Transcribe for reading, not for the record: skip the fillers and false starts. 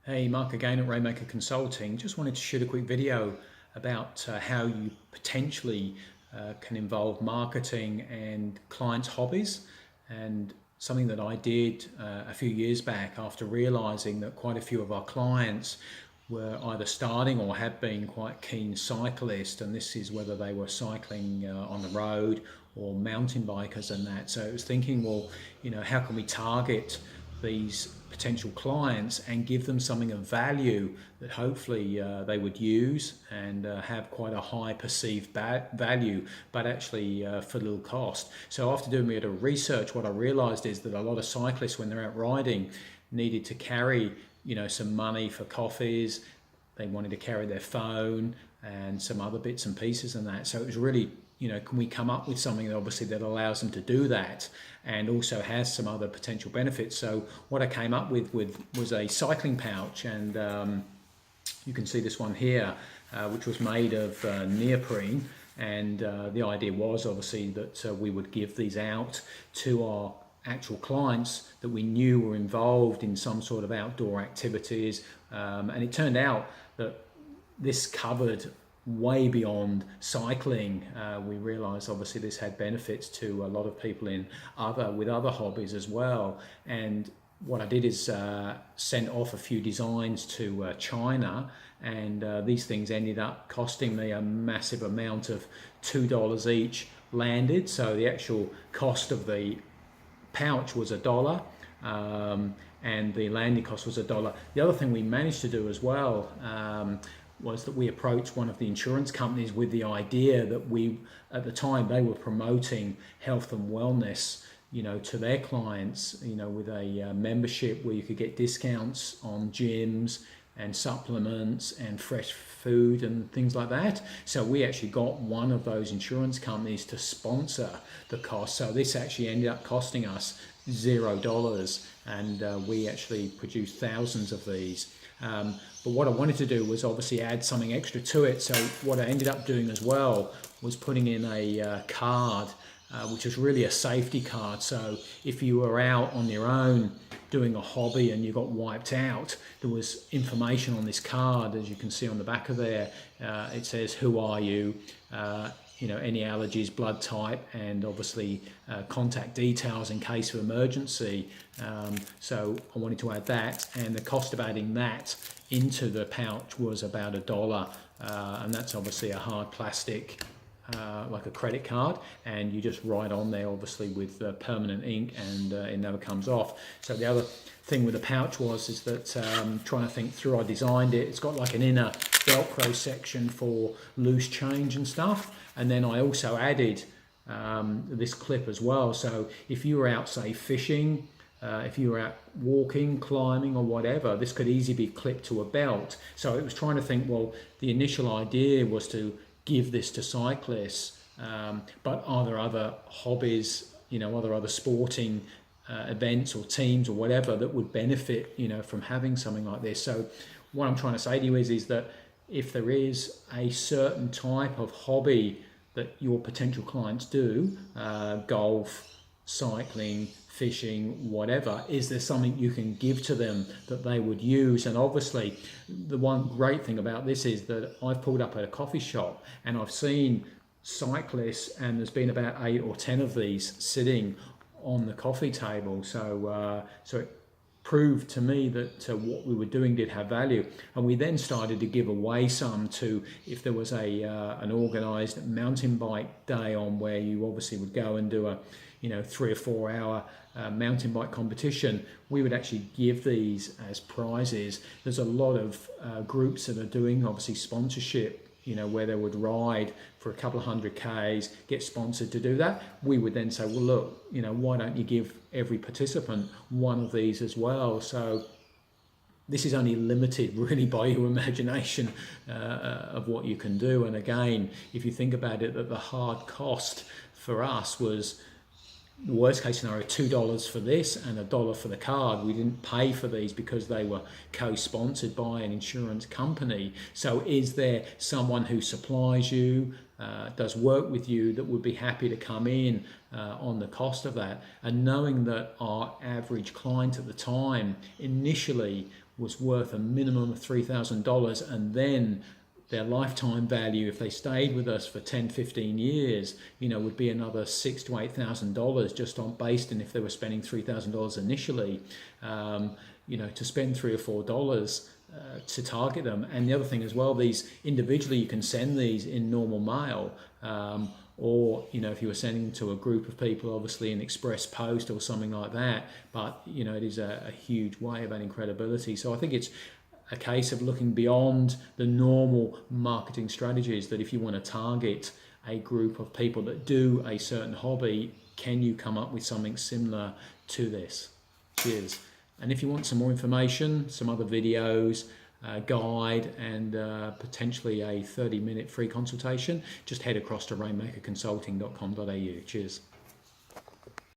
Hey, Mark again at Rainmaker Consulting. Just wanted to shoot a quick video about how you potentially can involve marketing and clients' hobbies, and something that I did a few years back after realizing that quite a few of our clients were either starting or have been quite keen cyclists, and this is whether they were cycling on the road or mountain bikers and that. So I was thinking, well, how can we target these potential clients and give them something of value that hopefully they would use and have quite a high perceived value, but actually for little cost. So after doing a bit of research, what I realized is that a lot of cyclists, when they're out riding, needed to carry some money for coffees. They wanted to carry their phone and some other bits and pieces and that. So it was really, can we come up with something that obviously that allows them to do that and also has some other potential benefits? So what I came up with was a cycling pouch, and you can see this one here, which was made of neoprene. And the idea was obviously that we would give these out to our actual clients that we knew were involved in some sort of outdoor activities, and it turned out that this covered way beyond cycling. We realized obviously this had benefits to a lot of people with other hobbies as well. And what I did is sent off a few designs to China, and these things ended up costing me a massive amount of $2 each landed. So the actual cost of the pouch was $1, and the landing cost was $1. The other thing we managed to do as well was that we approached one of the insurance companies with the idea that at the time, they were promoting health and wellness, to their clients, with a membership where you could get discounts on gyms and supplements and fresh food and things like that. So we actually got one of those insurance companies to sponsor the cost. So this actually ended up costing us $0, and we actually produced thousands of these. But what I wanted to do was obviously add something extra to it. So what I ended up doing as well was putting in a card, which is really a safety card. So if you were out on your own doing a hobby and you got wiped out, there was information on this card, as you can see on the back of there. It says, who are you? Any allergies, blood type, and obviously contact details in case of emergency. So I wanted to add that, and the cost of adding that into the pouch was about $1, and that's obviously a hard plastic, like a credit card, and you just write on there obviously with permanent ink, and it never comes off. So the other thing with the pouch is that trying to think through, I designed it. It's got like an inner Velcro section for loose change and stuff, and then I also added this clip as well. So if you were out, say, fishing, if you were out walking, climbing, or whatever, this could easily be clipped to a belt. So it was trying to think, well, the initial idea was to give this to cyclists, but are there other hobbies, other sporting events or teams or whatever that would benefit, from having something like this? So what I'm trying to say to you is that if there is a certain type of hobby that your potential clients do, golf, cycling, fishing, whatever, is there something you can give to them that they would use? And obviously the one great thing about this is that I've pulled up at a coffee shop and I've seen cyclists, and there's been about 8 or 10 of these sitting on the coffee table. So it proved to me that what we were doing did have value, and we then started to give away some to, if there was an organized mountain bike day on, where you obviously would go and do a 3 or 4 hour mountain bike competition, we would actually give these as prizes. There's a lot of groups that are doing obviously sponsorship, where they would ride for a couple of 100 Ks, get sponsored to do that. We would then say, well, look, why don't you give every participant one of these as well? So this is only limited really by your imagination of what you can do. And again, if you think about it, that the hard cost for us was the worst case scenario, $2 for this and $1 for the card. We didn't pay for these because they were co-sponsored by an insurance company. So is there someone who supplies you, does work with you, that would be happy to come in on the cost of that? And knowing that our average client at the time initially was worth a minimum of $3,000, and then their lifetime value, if they stayed with us for 10, 15 years, would be another $6,000 to $8,000 just on based on if they were spending $3,000 initially, to spend $3 or $4 to target them. And the other thing as well, these individually, you can send these in normal mail, or if you were sending them to a group of people, obviously in express post or something like that. But it is a huge way of adding credibility. So I think it's a case of looking beyond the normal marketing strategies, that if you want to target a group of people that do a certain hobby, can you come up with something similar to this? Cheers. And if you want some more information, some other videos, guide, and potentially a 30-minute free consultation, just head across to rainmakerconsulting.com.au. Cheers.